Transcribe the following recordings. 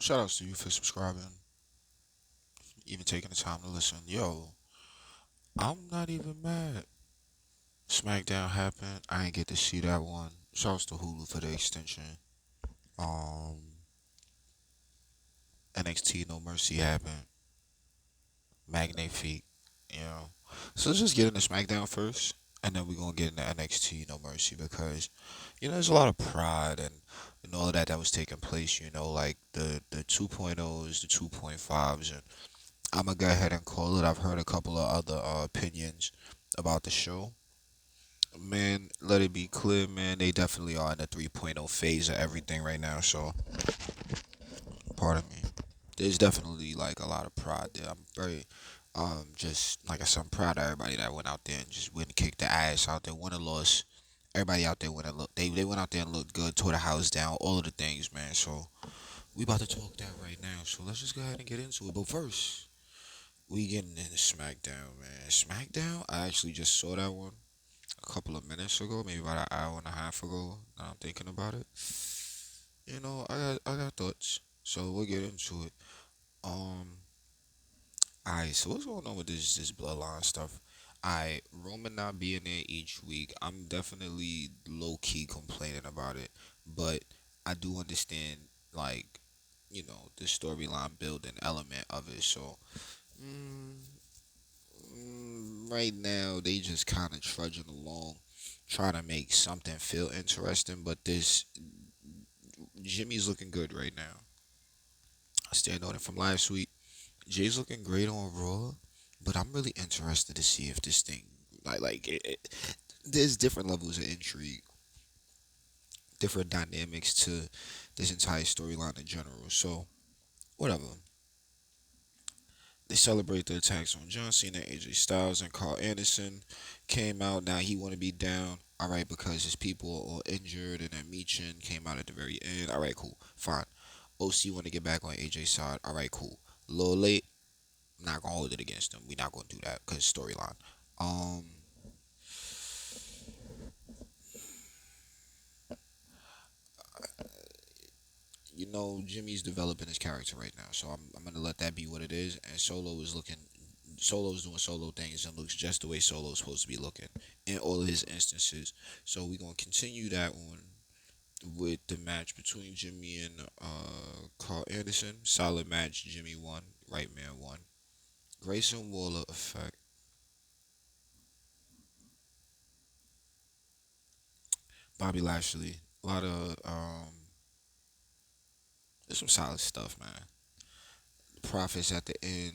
Shout outs to you for subscribing, even taking the time to listen. Yo, I'm not even mad. Smackdown happened. I ain't get to see that one. Shout outs to Hulu for the extension. Um, NXT No Mercy happened. Magnate Feet, you know. So let's just get into Smackdown first, and then we're gonna get into NXT No Mercy because, there's a lot of pride and all of that was taking place. Like the 2.0s, the 2.5s, and I'm gonna go ahead and call it. I've heard a couple of other opinions about the show. Man, let it be clear, man. They definitely are in the 3.0 phase of everything right now. So, pardon me. There's definitely like a lot of pride there. I'm very, just like I said, I'm proud of everybody that went out there and just went and kicked the ass out there, won or lost. Everybody out there went and look. They went out there and looked good, tore the house down, all of the things, man. So we about to talk that right now. So let's just go ahead and get into it. But first, we getting into SmackDown, man. SmackDown. I actually just saw that one a couple of minutes ago, maybe about an hour and a half ago. Now I'm thinking about it. I got thoughts. So we'll get into it. Um, alright. So what's going on with this bloodline stuff? Roman not being there each week. I'm definitely low key complaining about it, but I do understand like the storyline building element of it. So. Mm, right now they just kind of trudging along, trying to make something feel interesting. But this Jimmy's looking good right now. I stand on it from last week. Jay's looking great on Raw, but I'm really interested to see if this thing there's different levels of intrigue, different dynamics to this entire storyline in general. So whatever. They celebrate the attacks on John Cena, AJ Styles, and Carl Anderson came out. Now he want to be down. All right, because his people are all injured, and then Michin came out at the very end. All right, cool, fine. OC want to get back on AJ's side. All right, cool. A little late. I'm not gonna hold it against him. We're not gonna do that because storyline. Um, Jimmy's developing his character right now, so I'm gonna let that be what it is. And Solo's doing solo things and looks just the way Solo's supposed to be looking in all of his instances. So we're gonna continue that on with the match between Jimmy and Carl Anderson. Solid match. Jimmy won. Right man won. Grayson Waller effect. Bobby Lashley. A lot of there's some solid stuff, man. Profits at the end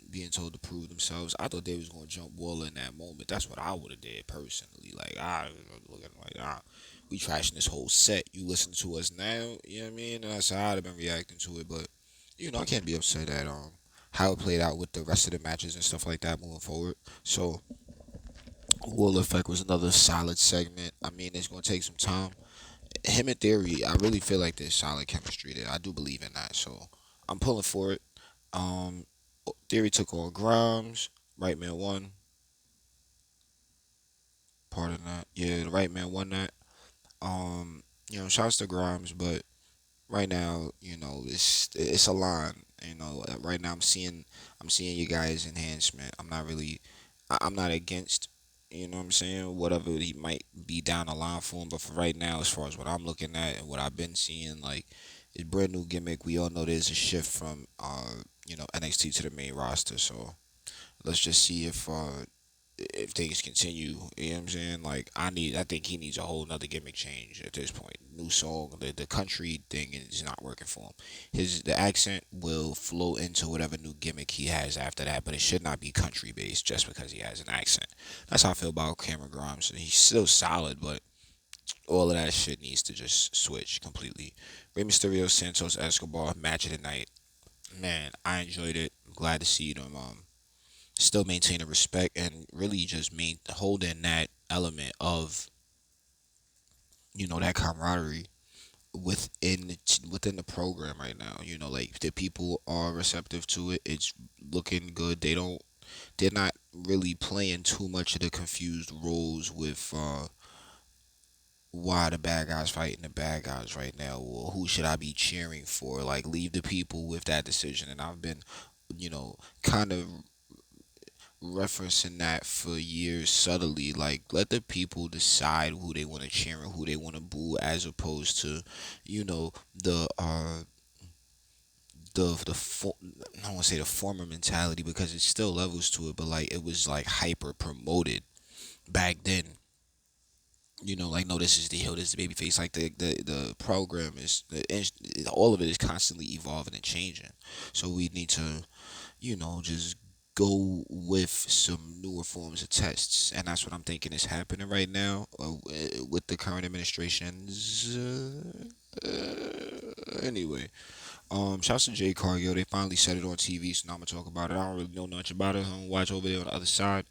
being told to prove themselves. I thought they was gonna jump Waller in that moment. That's what I would have did personally. Like I was looking like we trashing this whole set. You listen to us now, you know what I mean? And that's how I'd have been reacting to it. But I can't be upset at how it played out with the rest of the matches and stuff like that moving forward. So Waller effect was another solid segment. I mean, it's gonna take some time. Him and Theory, I really feel like there's solid chemistry there. I do believe in that. So I'm pulling for it. Um, Theory took on Grimes. Right man won. Part of that. Yeah, the right man won that. Shouts to Grimes, but right now, it's a line. Right now I'm seeing you guys enhancement. I'm not against. You know what I'm saying? Whatever he might be down the line for him, but for right now, as far as what I'm looking at and what I've been seeing, like it's brand new gimmick. We all know there's a shift from NXT to the main roster. So let's just see if things continue. You know what I'm saying? Like I think he needs a whole nother gimmick change at this point. New song, the country thing is not working for him. The accent will flow into whatever new gimmick he has after that, but it should not be country based just because he has an accent. That's how I feel about Cameron Grimes. He's still solid, but all of that shit needs to just switch completely. Rey Mysterio, Santos Escobar, match of the night. Man, I enjoyed it. Glad to see them still maintaining respect and really just holding that element of that camaraderie within the program right now. Like the people are receptive to it. It's looking good. They're not really playing too much of the confused roles with why the bad guys fighting the bad guys right now, or who should I be cheering for? Like, leave the people with that decision. And I've been, kind of referencing that for years subtly. Like, let the people decide who they want to cheer and who they want to boo, as opposed to, you know, I don't want to say the former mentality, because it's still levels to it, but like it was like hyper promoted back then. Like, no, this is the heel, this is the baby face. Like the program is all of it is constantly evolving and changing. So we need to, just go with some newer forms of tests, and that's what I'm thinking is happening right now with the current administration's. Anyway, shouts to Jay Cargill. They finally said it on TV, so now I'm gonna talk about it. I don't really know much about it. I don't watch over there on the other side.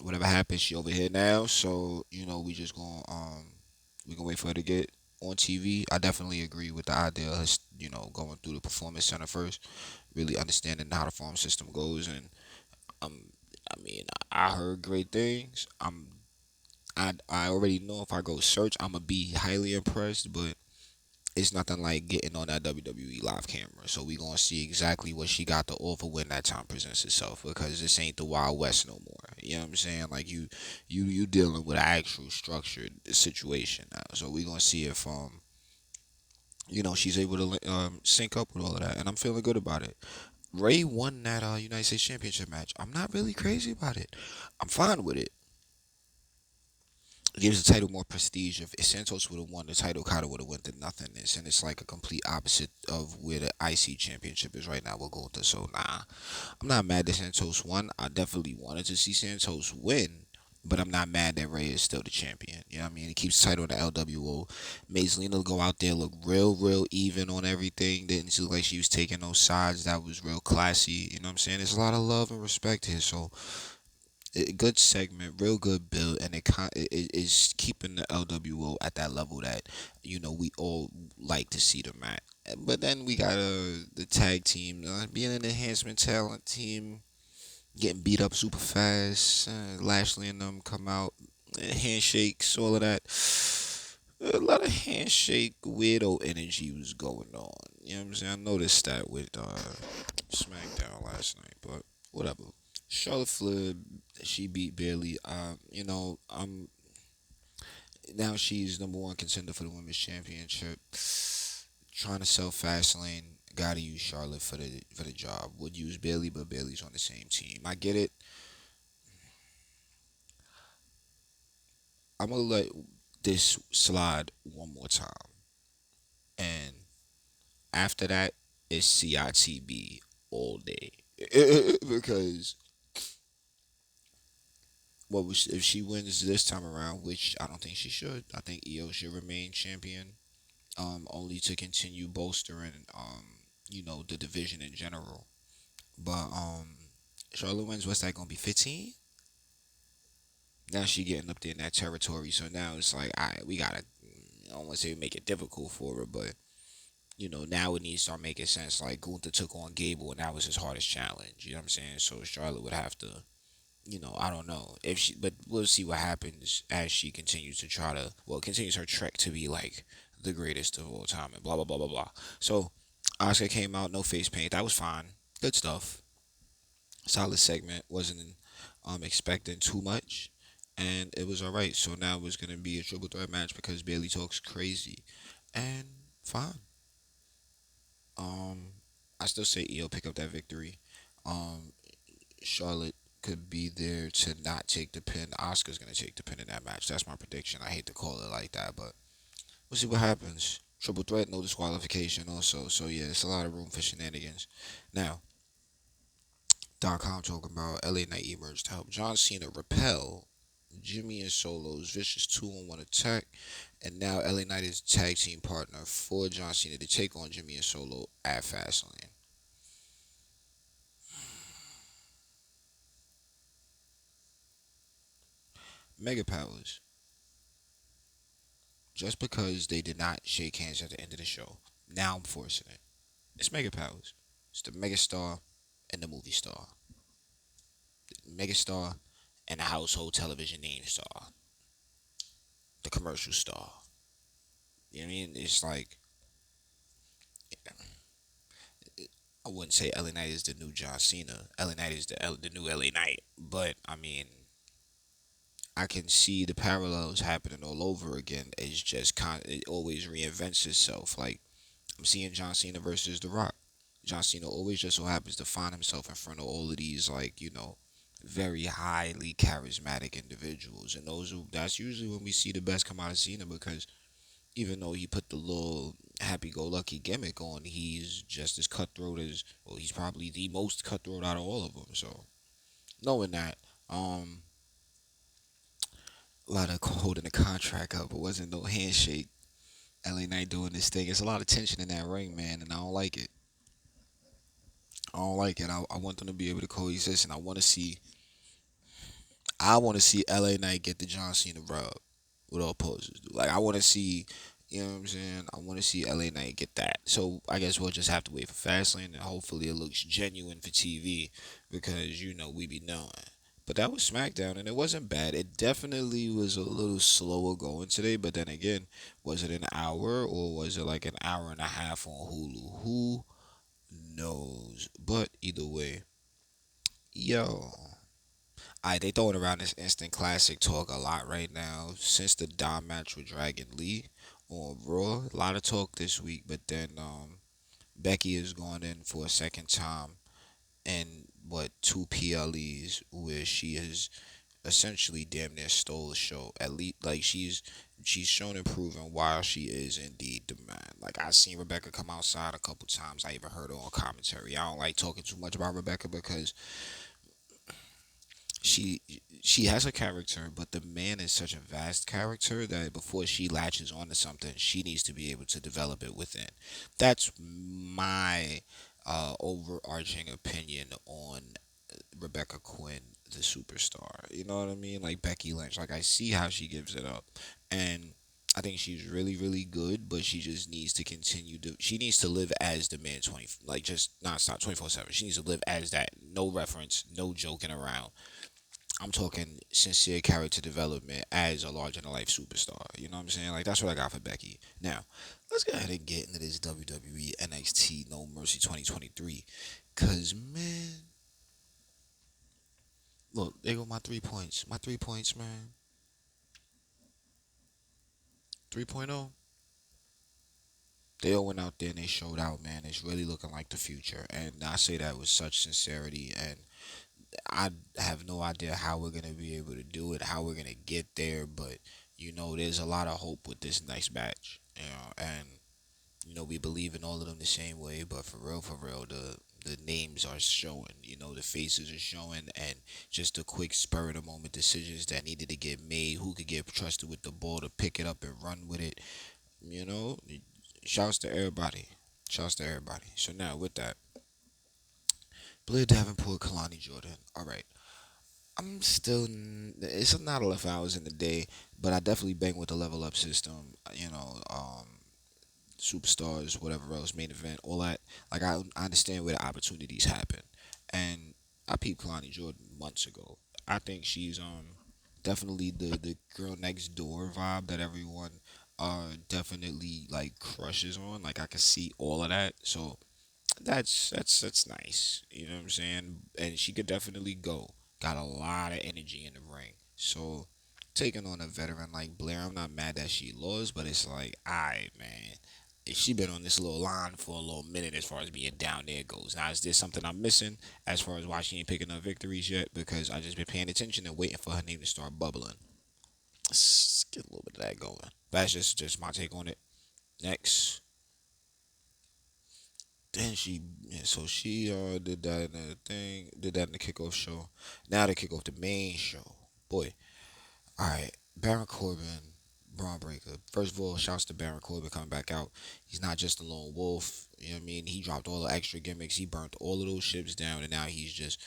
Whatever happens, she over here now. So we gonna wait for her to get on TV. I definitely agree with the idea of us, going through the performance center first, really understanding how the farm system goes. And um, I mean, I heard great things. I already know if I go search, I'm gonna be highly impressed. But it's nothing like getting on that WWE live camera. So we gonna see exactly what she got to offer when that time presents itself. Because this ain't the Wild West no more. You know what I'm saying? Like you dealing with an actual structured situation now. So we gonna see if she's able to sync up with all of that, and I'm feeling good about it. Ray won that United States Championship match. I'm not really crazy about it. I'm fine with it. It gives the title more prestige. If Santos would have won the title, Kata would have went to nothingness, and it's like a complete opposite of where the IC Championship is right now. We'll go with this. So nah, I'm not mad that Santos won. I definitely wanted to see Santos win, but I'm not mad that Ray is still the champion. You know what I mean? He keeps the title in the LWO. Maislina go out there, look real even on everything. Didn't look like she was taking no sides. That was real classy. You know what I'm saying? There's a lot of love and respect here. So good segment, real good build, and it is keeping the LWO at that level that we all like to see them at. But then we got the tag team being an enhancement talent team, getting beat up super fast. Lashley and them come out, handshakes, all of that. A lot of handshake weirdo energy was going on. You know what I'm saying? I noticed that with Smackdown last night, but whatever. Charlotte Flair, she beat Bailey. Now she's number one contender for the women's championship. Trying to sell Fastlane, gotta use Charlotte for the job. Would use Bailey, but Bailey's on the same team. I get it. I'm gonna let this slide one more time, and after that, it's CITB all day. Because if she wins this time around, which I don't think she should. I think EO should remain champion. Only to continue bolstering the division in general. But Charlotte wins. What's that gonna be? 15. Now she getting up there in that territory. So now it's like, all right, we gotta. I don't want to say make it difficult for her, but now it needs to start making sense. Like Gunther took on Gable, and that was his hardest challenge. You know what I'm saying? So Charlotte would have to, I don't know if she, but we'll see what happens as she continues to continues her trek to be like the greatest of all time and blah blah blah blah blah. So Oscar came out, no face paint. That was fine. Good stuff. Solid segment. Wasn't expecting too much, and it was all right. So now it's gonna be a triple threat match because Bailey talks crazy, and fine. Um, I still say EO pick up that victory. Um, Charlotte could be there to not take the pin. Oscar's gonna take the pin in that match. That's my prediction. I hate to call it like that, but we'll see what happens. Triple threat, no disqualification also. So yeah, it's a lot of room for shenanigans. Now, .com talking about LA Knight emerged to help John Cena repel Jimmy and Solo's vicious 2-on-1 attack, and now LA Knight is tag team partner for John Cena to take on Jimmy and Solo at Fastlane. Mega Powers. Just because they did not shake hands at the end of the show, now I'm forcing it. It's Mega Powers. It's the Mega Star and the movie star. Mega Star and the household television name star. the commercial star. You know what I mean? It's like I wouldn't say LA Knight is the new John Cena. LA Knight is the new LA Knight. But I mean, I can see the parallels happening all over again. It's just it always reinvents itself. Like I'm seeing John Cena versus The Rock. John Cena always just so happens to find himself in front of all of these like very highly charismatic individuals, and that's usually when we see the best come out of Cena because even though he put the little happy-go-lucky gimmick on, he's just as cutthroat as well. He's probably the most cutthroat out of all of them. So knowing that, a lot of holding the contract up, it wasn't no handshake. LA Knight doing this thing. It's a lot of tension in that ring, man, and I don't like it. I don't like it. I want them to be able to coexist, and I want to see LA Knight get the John Cena rub with all poses. Like I want to see, you know what I'm saying? I want to see LA Knight get that. So I guess we'll just have to wait for Fastlane, and hopefully it looks genuine for TV because we be knowing. But that was SmackDown, and it wasn't bad. It definitely was a little slower going today, but then again, was it an hour or was it like an hour and a half on Hulu? Who knows? But either way, yo. They throwing around this instant classic talk a lot right now since the Dom match with Dragon Lee on Raw. A lot of talk this week, but then Becky is going in for a second time in what two PLEs where she has essentially damn near stole the show. At least like she's shown and proven why she is indeed the man. Like I seen Rebecca come outside a couple times. I even heard her on commentary. I don't like talking too much about Rebecca because she she has a character, but the man is such a vast character that before she latches onto something, she needs to be able to develop it within. That's my overarching opinion on Rebecca Quinn, the superstar. You know what I mean? Like Becky Lynch. Like I see how she gives it up, and I think she's really, really good. But she just needs to continue to. She needs to live as the man 20, like just nonstop 24/7. She needs to live as that. No reference, no joking around. I'm talking sincere character development as a larger than life superstar. You know what I'm saying? Like that's what I got for Becky. Now, let's go ahead and get into this WWE NXT No Mercy 2023. Cause man, look, there go my 3 points. My 3 points, man. 3.0. They all went out there and they showed out, man. It's really looking like the future. And I say that with such sincerity. And I have no idea how we're gonna be able to do it, how we're gonna get there, but there's a lot of hope with this next batch. And we believe in all of them the same way, but for real, the names are showing. The faces are showing, and just the quick spur of the moment decisions that needed to get made. Who could get trusted with the ball to pick it up and run with it? You know, shouts to everybody. Shouts to everybody. So now with that, Blair Davenport, Kalani Jordan. All right. I'm still. It's not enough hours in the day, but I definitely bang with the level up system. Superstars, whatever else, main event, all that. Like I understand where the opportunities happen, and I peeped Kalani Jordan months ago. I think she's definitely the girl next door vibe that everyone definitely like crushes on. Like I can see all of that. So that's nice. You know what I'm saying? And she could definitely go. Got a lot of energy in the ring. So taking on a veteran like Blair, I'm not mad that she lost, but it's like, alright, man. If she been on this little line for a little minute as far as being down there goes. Now is there something I'm missing as far as why she ain't picking up victories yet? Because I just been paying attention and waiting for her name to start bubbling. Let's get a little bit of that going. That's just my take on it. Next. Then she did that in the thing, did that in the kickoff show. Now they kick off the main show. Boy, all right, Baron Corbin, Braun Breaker. First of all, shouts to Baron Corbin coming back out. He's not just a lone wolf. You know what I mean? He dropped all the extra gimmicks. He burnt all of those ships down, and now he's just,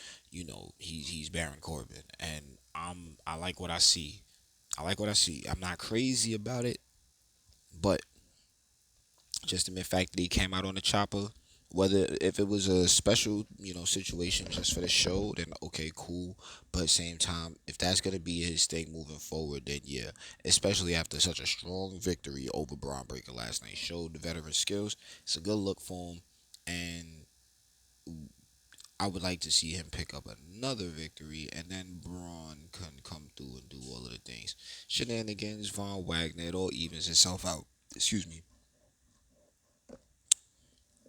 he's Baron Corbin, and I like what I see. I like what I see. I'm not crazy about it, but just the mere fact that he came out on the chopper Whether if it was a special, situation just for the show, then okay, cool. But same time, if that's gonna be his thing moving forward, then yeah, especially after such a strong victory over Braun Breaker last night, showed the veteran skills. It's a good look for him, and I would like to see him pick up another victory, and then Braun can come through and do all of the things. Shenanigans, Von Wagner, it all evens itself out. Excuse me.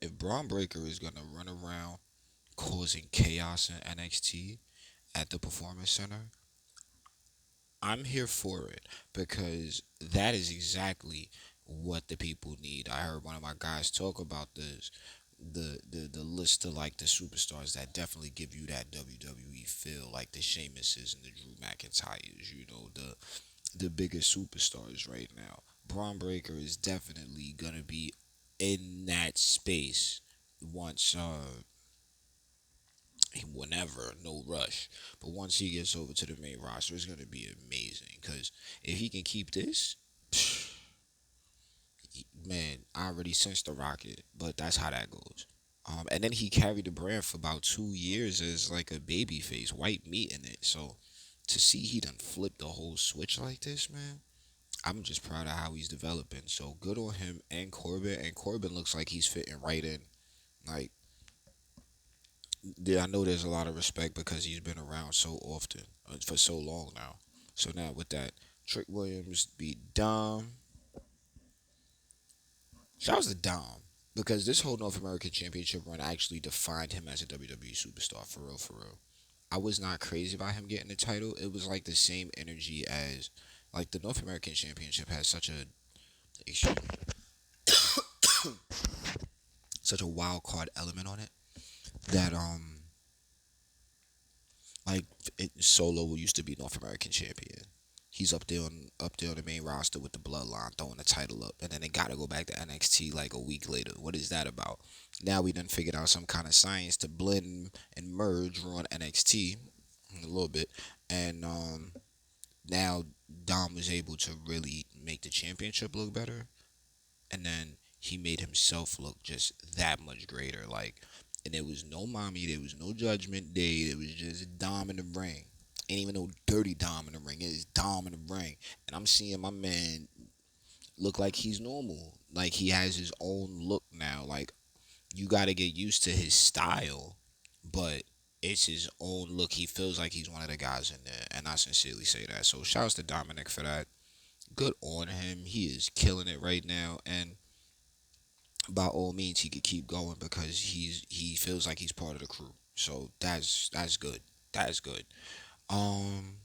If Braun Breaker is gonna run around causing chaos in NXT at the Performance Center, I'm here for it because that is exactly what the people need. I heard one of my guys talk about this, the list of like the superstars that definitely give you that WWE feel, like the Sheamuses and the Drew McIntyres, the biggest superstars right now. Braun Breaker is definitely gonna be in that space once whenever, no rush. But once he gets over to the main roster, it's gonna be amazing. Cause if he can keep this, man, I already sensed the rocket. But that's how that goes. And then he carried the brand for about 2 years as like a baby face, white meat in it. So to see he done flipped the whole switch like this, man, I'm just proud of how he's developing. So good on him and Corbin. And Corbin looks like he's fitting right in. Like, yeah, I know there's a lot of respect because he's been around so often, for so long now. So now with that, Trick Williams beat Dom. Shout out to Dom because this whole North American Championship run actually defined him as a WWE superstar for real, for real. I was not crazy about him getting the title. It was like the same energy as like the North American Championship has excuse me, such a wild card element on it that like Solo used to be North American champion. He's up there on the main roster with the bloodline throwing the title up, and then they gotta go back to NXT like a week later. What is that about? Now we done figured out some kind of science to blend and merge on NXT a little bit, and now Dom was able to really make the championship look better, and then he made himself look just that much greater. Like, and there was no mommy, there was no judgment day, it was just Dom in the ring. Ain't even no dirty Dom in the ring. It is Dom in the ring, and I'm seeing my man look like he's normal. Like he has his own look now. Like you got to get used to his style, but it's his own look. He feels like he's one of the guys in there, and I sincerely say that. So shouts to Dominic for that. Good on him. He is killing it right now, and by all means he could keep going because he feels like he's part of the crew. So that's good. That's good. Um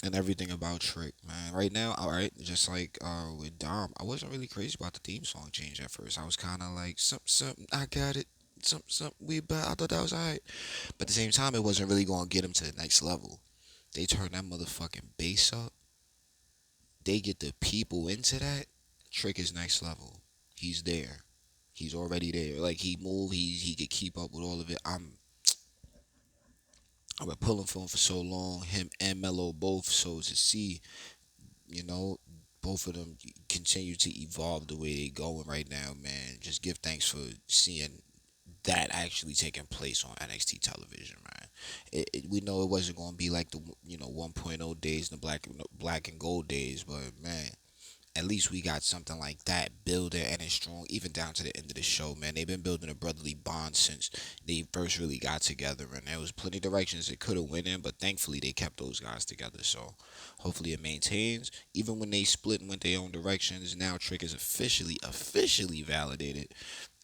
and everything about Trick, man. Right now, all right, just like with Dom, I wasn't really crazy about the theme song change at first. I was kind of like, something, I got it, something, we bad. I thought that was alright, but at the same time, it wasn't really gonna get him to the next level. They turn that motherfucking bass up. They get the people into that. Trick is next level. He's there. He's already there. Like he move, he could keep up with all of it. I've been pulling for him for so long. Him and Mello both. So to see, you know, both of them continue to evolve the way they going right now, man. Just give thanks for seeing that actually taking place on NXT television, man. We know it wasn't going to be like the 1.0 days, the black and gold days, but man, at least we got something like that building and it's strong even down to the end of the show, man. They've been building a brotherly bond since they first really got together, and there was plenty of directions it could have went in, but thankfully they kept those guys together. So hopefully it maintains. Even when they split and went their own directions, now Trick is officially validated.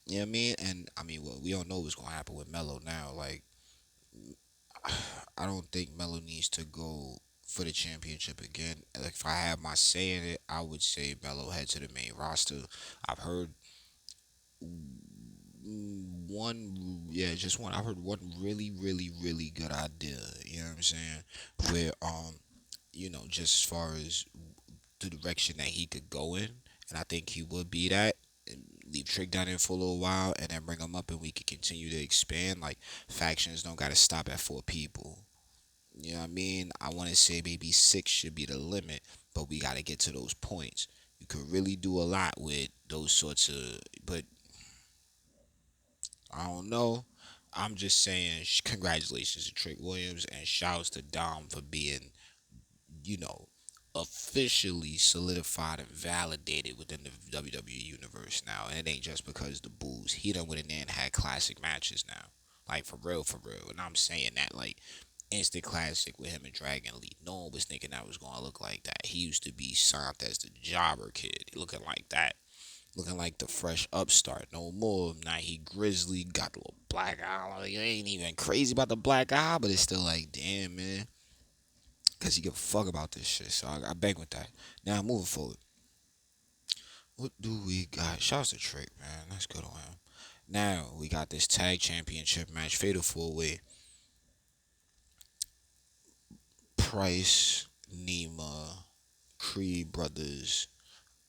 You know what I mean? And I mean, well, we don't know what's gonna happen with Mello now. Like, I don't think Melo needs to go for the championship again. Like, if I had my say in it, I would say Melo head to the main roster. I've heard one, yeah, just one. I've heard one really, really, really good idea. You know what I'm saying? Where just as far as the direction that he could go in, and I think he would be that. And leave Trick down there for a little while, and then bring him up, and we could continue to expand. Like factions don't got to stop at 4 people. You know what I mean? I want to say maybe 6 should be the limit, but we got to get to those points. You could really do a lot with those sorts of. But I don't know. I'm just saying, congratulations to Trick Williams and shouts to Dom for being, you know, officially solidified and validated within the WWE universe now. And it ain't just because the Bulls. He done went in there and had classic matches now. Like for real, for real. And I'm saying that like instant classic with him and Dragon Lee. No one was thinking that was gonna look like that. He used to be signed as the jobber kid, looking like that. Looking like the fresh upstart. No more. Now he grizzly, got the little black eye. Like, you ain't even crazy about the black eye, but it's still like, damn, man. Because he give a fuck about this shit. So I bang with that. Now, moving forward. What do we got? Shouts to Trick, man. That's good on him. Now, we got this tag championship match. Fatal 4-way. Price, Nima, Creed Brothers,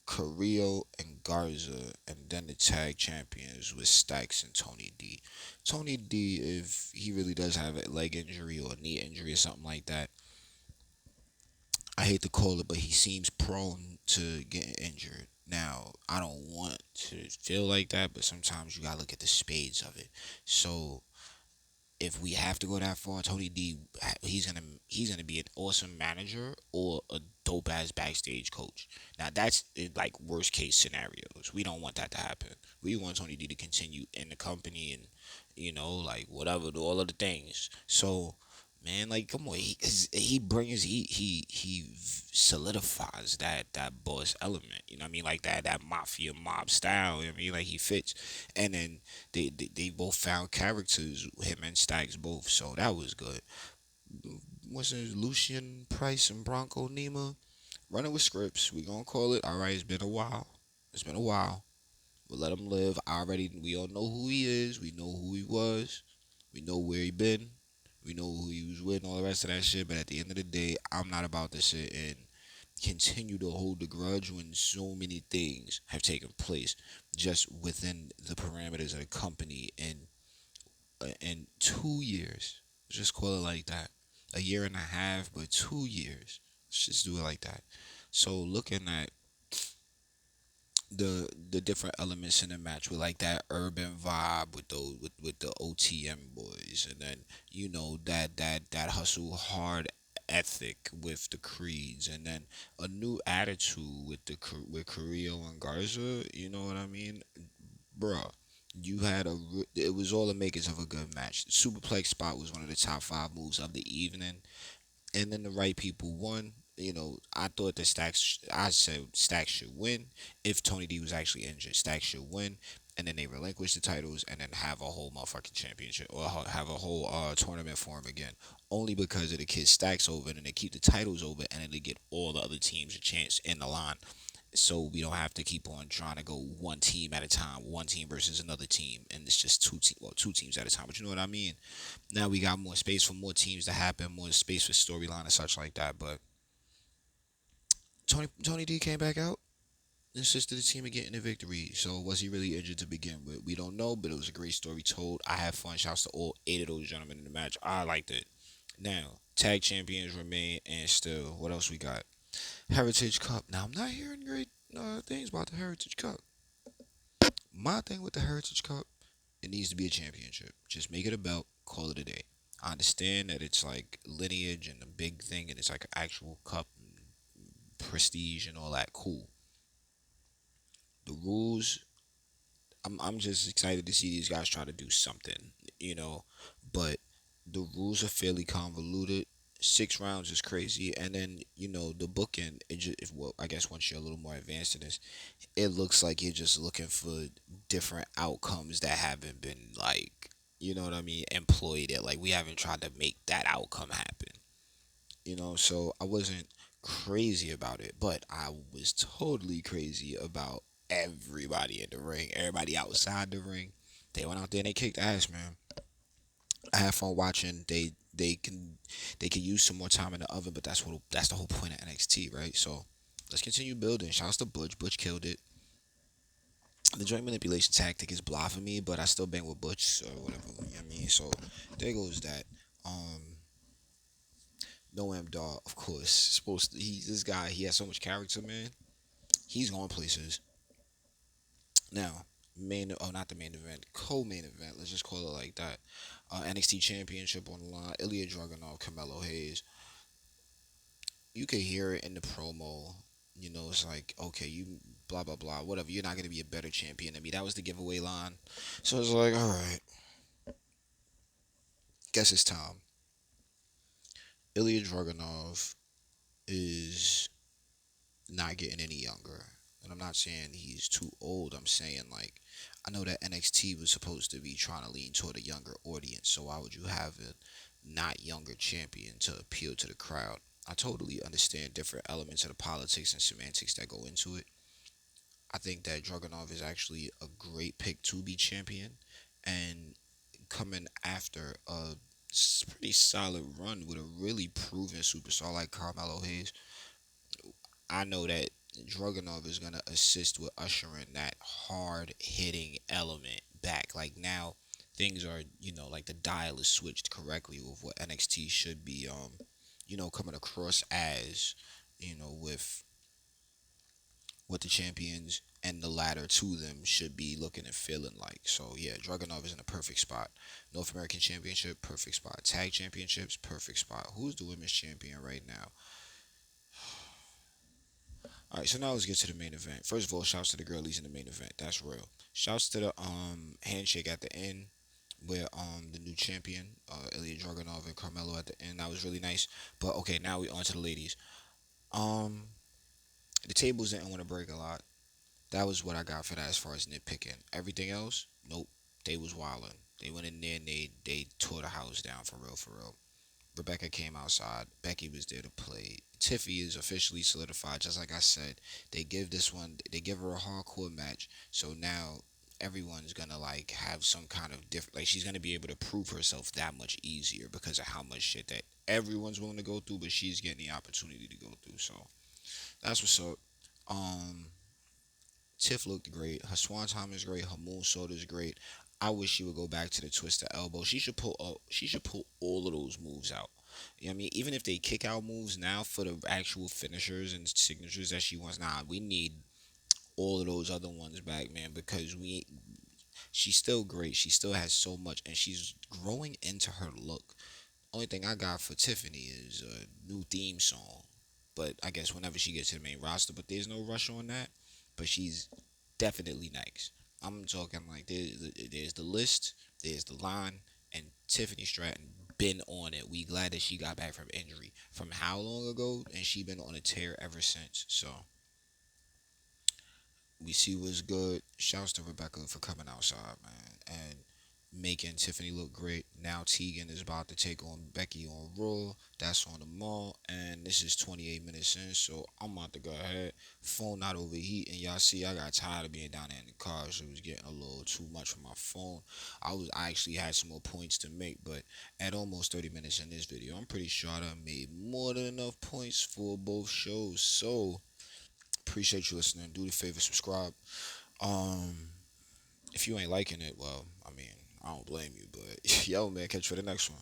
Carrillo and Garza, and then the tag champions with Stacks and Tony D. Tony D, if he really does have a leg injury or a knee injury or something like that, I hate to call it, but he seems prone to getting injured. Now, I don't want to feel like that, but sometimes you gotta look at the spades of it. So if we have to go that far, Tony D, he's gonna be an awesome manager or a dope ass backstage coach. Now that's like worst case scenarios. We don't want that to happen. We want Tony D to continue in the company and like whatever, do all of the things. So man, like come on, he brings he solidifies that boss element. You know what I mean? Like that mafia mob style. You know what I mean? Like he fits, and then they both found characters, him and Stacks both, so that was good. What's it, Lucian Price and Bronco Nima running with scripts? We gonna call it. All right, it's been a while. It's been a while. We'll let him live. We all know who he is. We know who he was. We know where he been. We know who he was with and all the rest of that shit. But at the end of the day, I'm not about to sit and continue to hold the grudge when so many things have taken place just within the parameters of the company in 2 years. Let's just call it like that. A year and a half, but 2 years. Let's just do it like that. So looking at the different elements in the match with like that urban vibe with those with the OTM boys, and then that hustle hard ethic with the Creeds, and then a new attitude with with Carrillo and Garza. You know what I mean, bruh? You had it was all the makers of a good match. The superplex spot was one of the top five moves of the evening, and then the right people won. I thought that I said Stacks should win if Tony D was actually injured. Stacks should win, and then they relinquish the titles, and then have a whole motherfucking championship or have a whole tournament for him again. Only because of the kid Stacks over, and they keep the titles over, and then they get all the other teams a chance in the line. So we don't have to keep on trying to go one team at a time, one team versus another team, and it's just two teams at a time. But you know what I mean? Now we got more space for more teams to happen, more space for storyline and such like that. But Tony D came back out and assisted the team in getting the victory. So was he really injured to begin with? We don't know, but it was a great story told. I had fun. Shouts to all eight of those gentlemen in the match. I liked it. Now, tag champions remain, and still, what else we got? Heritage Cup. Now, I'm not hearing great things about the Heritage Cup. My thing with the Heritage Cup, it needs to be a championship. Just make it a belt, call it a day. I understand that it's like lineage and a big thing, and it's like an actual cup, prestige, and all that. Cool. The rules, I'm just excited to see these guys try to do something, you know. But the rules are fairly convoluted. 6 rounds is crazy, and then the bookend. Well, I guess once you're a little more advanced in this, it looks like you're just looking for different outcomes that haven't been like, you know what I mean, employed it. Like we haven't tried to make that outcome happen. So I wasn't crazy about it, but I was totally crazy about everybody in the ring, everybody outside the ring. They went out there and they kicked ass, man. I had fun watching. They can use some more time in the oven, but that's the whole point of NXT, right? So let's continue building. Shouts to Butch. Butch killed it. The joint manipulation tactic is blah for me, but I still bang with Butch or whatever. You know what I mean? So there goes that. No M Dog, of course. Supposed to, this guy, he has so much character, man. He's going places. Now, not the main event, co-main event. Let's just call it like that. NXT Championship on the line. Ilya Dragunov, Carmelo Hayes. You could hear it in the promo. It's like, okay, you blah blah blah, whatever. You're not gonna be a better champion than me. That was the giveaway line. So it's like, all right, guess it's time. Ilya Dragunov is not getting any younger. And I'm not saying he's too old. I'm saying, like, I know that NXT was supposed to be trying to lean toward a younger audience. So why would you have a not younger champion to appeal to the crowd? I totally understand different elements of the politics and semantics that go into it. I think that Dragunov is actually a great pick to be champion, and coming after a pretty solid run with a really proven superstar like Carmelo Hayes, I know that Dragunov is gonna assist with ushering that hard hitting element back. Like now, things are, like the dial is switched correctly with what NXT should be coming across as, with what the champions and the ladder to them should be looking and feeling like. So yeah, Dragunov is in a perfect spot. North American Championship, perfect spot. Tag Championships, perfect spot. Who's the women's champion right now? All right, so now let's get to the main event. First of all, shouts to the girlies in the main event. That's real. Shouts to the handshake at the end with the new champion, Ilya Dragunov and Carmelo at the end. That was really nice. But okay, now we on to the ladies. Um, the tables didn't want to break a lot. That was what I got for that as far as nitpicking. Everything else, nope. They was wildin'. They went in there and they tore the house down for real, for real. Rebecca came outside. Becky was there to play. Tiffy is officially solidified. Just like I said, they give her a hardcore match. So now everyone's gonna like have some kind of different. Like she's gonna be able to prove herself that much easier because of how much shit that everyone's willing to go through, but she's getting the opportunity to go through. So that's what's up. Um, Tiff looked great. Her swan time is great. Her moonsault is great. I wish she would go back to the twisted elbow. She should pull up. She should pull all of those moves out. You know what I mean? Even if they kick out moves now for the actual finishers and signatures that she wants, nah, we need all of those other ones back, man, because she's still great. She still has so much, and she's growing into her look. Only thing I got for Tiffany is a new theme song. But I guess whenever she gets to the main roster, but there's no rush on that. But she's definitely next. I'm talking like there's the list, there's the line, and Tiffany Stratton been on it. We glad that she got back from injury from how long ago, and she been on a tear ever since. So we see what's good. Shouts to Rebecca for coming outside, man, and making Tiffany look great. Now Tegan is about to take on Becky on Raw. That's on the mall, and this is 28 minutes in, so I'm about to go ahead. Phone not overheating. Y'all see, I got tired of being down there in the car, so it was getting a little too much for my phone. I actually had some more points to make, but at almost 30 minutes in this video, I'm pretty sure I done made more than enough points for both shows. So appreciate you listening. Do the favor, subscribe. Um, if you ain't liking it, well, I mean, I don't blame you, but yo, man, catch you for the next one.